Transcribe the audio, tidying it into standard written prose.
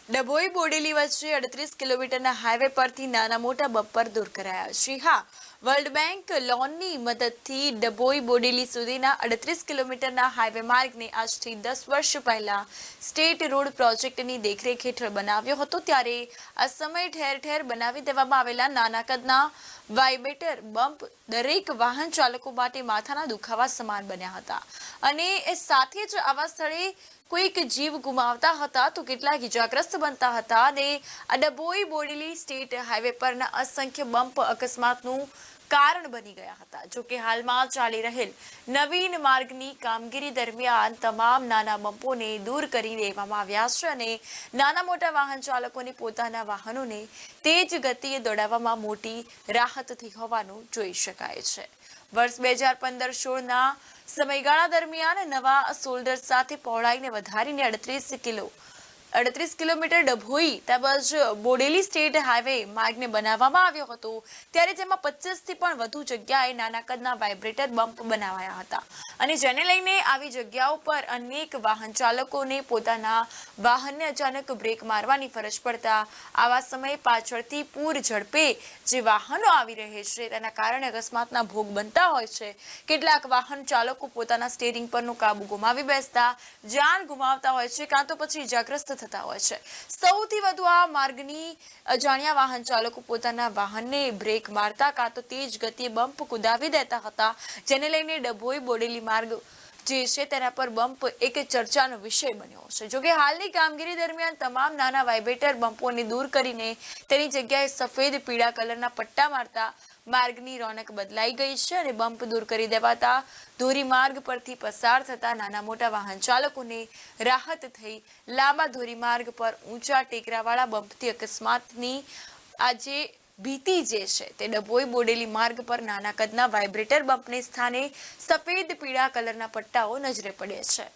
ડભોઈ બોડેલી વચ્ચે 38 કિલોમીટરના હાઈવે પરથી નાના મોટા બમ્પર દૂર કરાયા છે। હા, વર્લ્ડ બેંક લોનની મદદથી ડભોઈ બોડેલી સુધીના 38 કિલોમીટરના હાઈવે માર્ગને આજથી 10 વર્ષ પહેલા સ્ટેટ રોડ પ્રોજેક્ટની દેખરેખ હેઠળ બનાવ્યો હતો। ત્યારે આ સમયે ઠેર ઠેર બનાવી દેવામાં આવેલા નાના કદના વાઇબ્રેટર બમ્પ દરેક વાહન ચાલકો માટે માથાના દુખાવા સમાન બન્યા હતા અને એ સાથે જ આવા સ્થળે કોઈક જીવ ગુમાવતા હતા તો કેટલાક ઇજાગ્રસ્ત બનતા હતા અને આ ડભોઈ બોડેલી સ્ટેટ હાઈવે પરના અસંખ્ય બમ્પ અકસ્માતનું કારણ બની ગયા હતા। જો કે હાલમાં ચાલી રહેલ નવીન માર્ગની કામગીરી દરમિયાન તમામ નાના બમ્પોને દૂર કરી દેવામાં આવ્યા છે અને નાના મોટા વાહન ચાલકોને પોતાના વાહનોને તેજ ગતિએ દોડાવવામાં મોટી રાહત થઈ હોવાનું જોઈ શકાય છે। વર્ષ 2015-16ના સમયગાળા દરમિયાન નવા શોલ્ડર સાથે પહોળાઈને વધારીને 38 કિલોમીટર ડભોઈ તેમજ બોડેલી સ્ટેટ હાઈવે માર્ગને બનાવવામાં આવ્યો હતો। ત્યારે જેમાં 25થી પણ વધુ જગ્યાએ નાના કદના વાઇબ્રેટર બમ્પ બનાવાયા હતા અને જેને લઈને આવી જગ્યાઓ પર અનેક વાહન ચાલકોને પોતાના વાહનને અચાનક બ્રેક મારવાની ફરજ પડતા આવા સમયે પાછળથી પૂર ઝડપે જે વાહનો આવી રહે છે તેના કારણે અકસ્માતના ભોગ બનતા હોય છે। કેટલાક વાહન ચાલકો પોતાના સ્ટીયરિંગ પરનો કાબુ ગુમાવી બેસતા જાન ગુમાવતા હોય છે કાં તો પછી ઇજાગ્રસ્ત થતા હોય છે। સૌથી વધુ આ માર્ગની અજાણ્યા વાહન ચાલકો પોતાના વાહનને બ્રેક મારતા કાં તો તેજ ગતિએ બમ્પ કુદાવી દેતા હતા, જેને લઈને ડભોઈ બોડેલી માર્ગ જે છે તેના પર બમ્પ એક ચર્ચાનો વિષય બન્યો છે। જોકે હાલની કામગીરી દરમિયાન તમામ નાના વાઇબ્રેટર બમ્પોને દૂર કરીને તેની જગ્યાએ સફેદ પીળા કલરના પટ્ટા મારતા માર્ગની રોનક બદલાઈ ગઈ છે અને બમ્પ દૂર કરી દેવાતા ધોરીમાર્ગ પરથી પસાર થતા નાના મોટા વાહન ચાલકોને રાહત થઈ લાંબા ધોરીમાર્ગ પર ઊંચા ટેકરાવાળા બમ્પથી અકસ્માતની આજે ભીતિ જે છે તે ડભોઈ બોડેલી માર્ગ પર નાના કદના વાઇબ્રેટર બમ્પને સ્થાને સફેદ પીળા કલરના પટ્ટાઓ નજરે પડે છે।